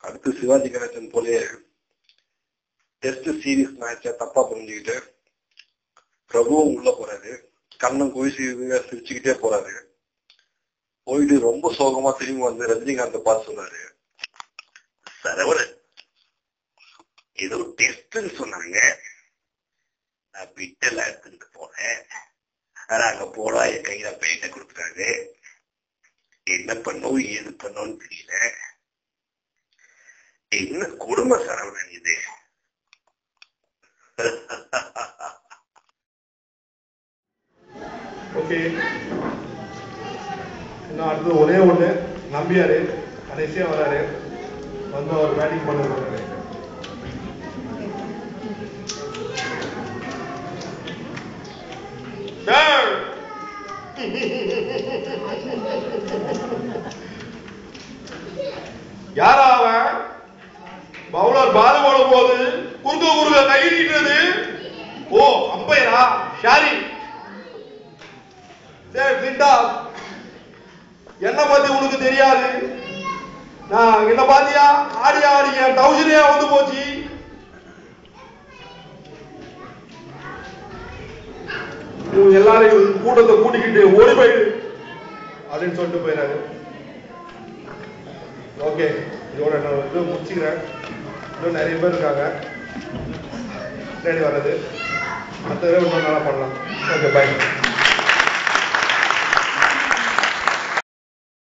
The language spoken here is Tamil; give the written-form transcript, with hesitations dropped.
அடுத்து சிவாஜி கணேசன் போலே டெஸ்ட் சீரீஸ் மேட்ச தப்பா புரிஞ்சுக்கிட்டு பிரபுவும் உள்ள போறாரு. கண்ணன் குவிச்சு சிரிச்சுக்கிட்டே போறாரு. போயிட்டு ரொம்ப சோகமா திரும்பி வந்து ரஜினிகாந்த் பார்த்து சொன்னாரு, சரவணன் ஏதோ டெஸ்ட்ன்னு சொன்னாங்க, நான் பிட்டல எடுத்துட்டு போனேன். அங்க போனா என் கையில பேட்டை கொடுத்துட்டாங்க. என்ன பண்ணோம் ஏது பண்ணோன்னு தெரியல. என்ன குடும்ப சரவணன் இது. ஓகே, இன்னும் அடுத்தது ஒரே ஒண்ணு. நம்பியாரு கடைசியா வராரு, வந்து அவர் பேட்டிங் பண்ண வர்றாரு. யாரா அவன்? பவுலர் பால் போடும் போது குறுக்க கையிடுறது. ஓ, அம்பையரா? ஷாரி. என்ன பத்தி உனக்கு தெரியாது. நான் என்ன பாத்தியா ஆடி என் டவுசரியா வந்து போச்சு. எல்லாரையும் கூட்டத்தை கூட்டிக்கிட்டு ஓடி போயிடு அப்படின்னு சொல்லிட்டு போயிடாரு. ஓகே, இதோட நான் வந்து முடிச்சுக்கிறேன். இன்னும் நிறைய பேர் இருக்காங்க பின்னாடி வர்றது. அடுத்த தடவை இன்னும் நல்லா பண்ணலாம். ஓகே, பாய்.